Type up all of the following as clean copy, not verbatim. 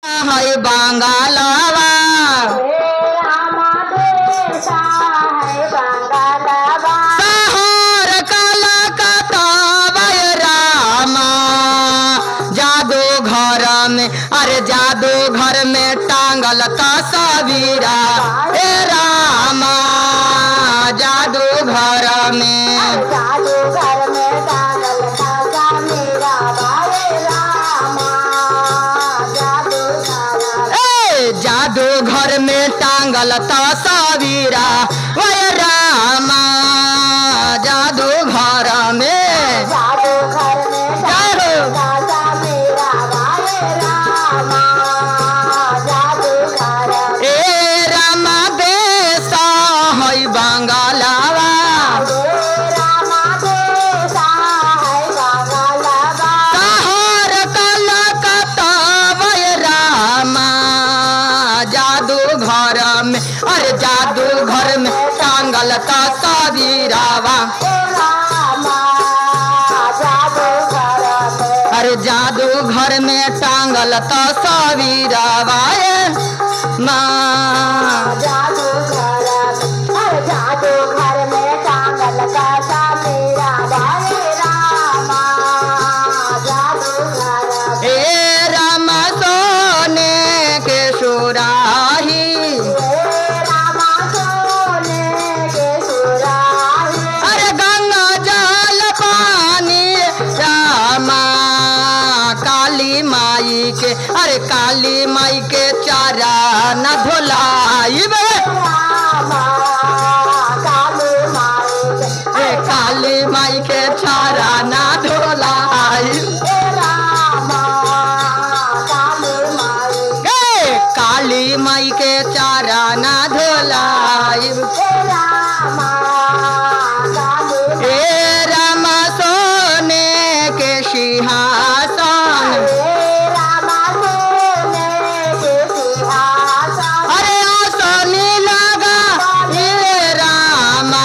है बंगालवा शहर कलकत्ता रामा जादू घर में अरे जादू घर में टांगल तस्वीरा ए रामा जादू घर में जादू घर में टांगल तस्वीरा वह रामा जादू घर में ए रामा बेसा है बंगालवा शहर कलकत्ता वह रामा जादू घर में अरे जादू घर में टांगल तस्वीरावा अरे जादू घर में टांगल तस्वीरावा माँ ए रामा सोने के सुराही अरे गंगा जल पानी रामा काली माई के अरे काली माई के चारा न धोलाई काली माई के चारा न धोलाई काली माई के चारा न धोलाई ए रामा सोने के सिंहासन अरे आसनी लगा ये रामा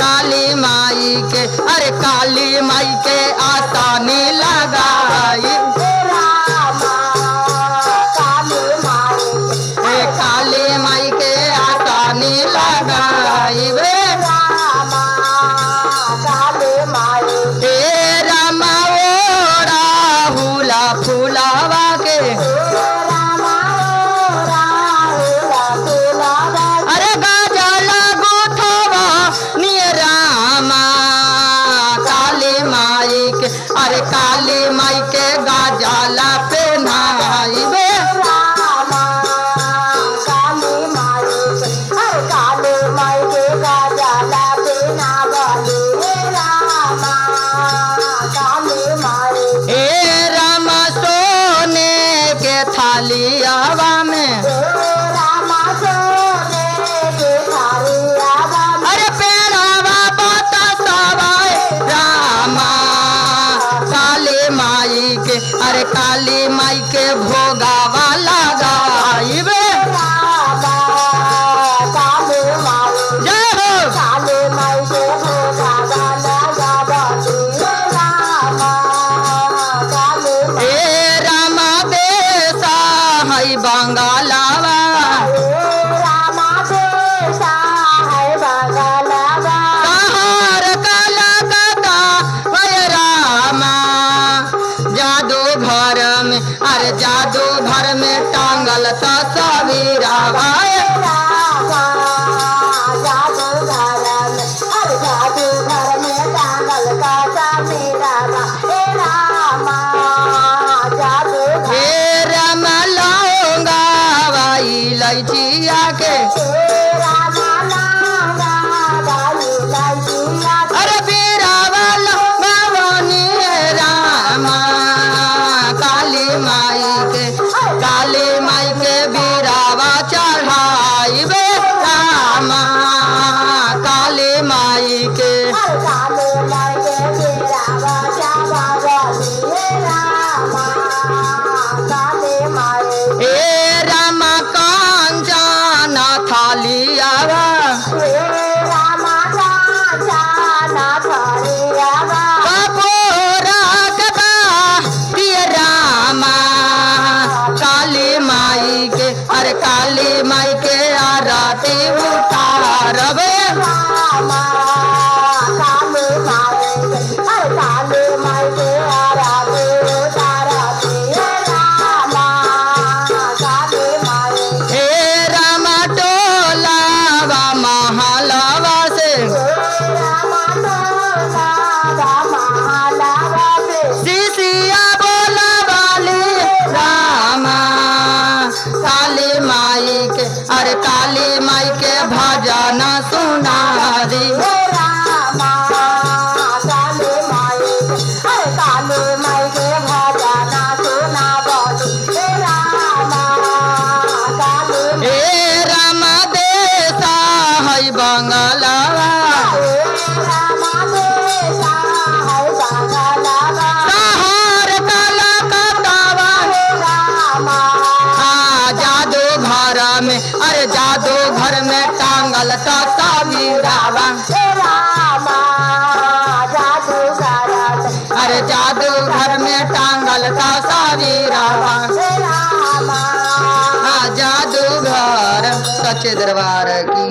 काली माई के अरे काली माई के आसनी लगाई काली माई के आसनी लगाई ए रामा ओरा हुला फुलावा के अरे गजल गुथवा निये रामा काली माई के अरे काली माई के गजल पहनाई ए रामा सोने के थालियावा में अरे पेड़ावा बतासावा रामा काली माई के अरे काली माई के भोगावा लगाई जय हो ए रामा बेसा है बंगालवा शहर कलकत्ता वह रामा जादू घर में अरे जादू घर में टांगल तस्वीरावा हे रामा लौंगावा अरे काली माई के आरती उतारब रामा काली माई के अरे काली माई के आरती उतारती रामा काली माई हे रामा टोलावा महलवा से रामा टोला महालावा से शिशिया बोला वाली रामा काली माई के अरे काली माई के भजन सुना दी रामा काली माई अरे काली माई के भजन सुना बोली रामा काली हे रामा देसा है बंगलवा रामा देसा है बंगलवा शहर कलकत्तावा रामा जादू घर में अरे जादू घर में टांगल तस्वीरावा रामा जादूगर अरे जादू घर में टांगल तस्वीरावा रामा जादू घर सच्चे दरबार की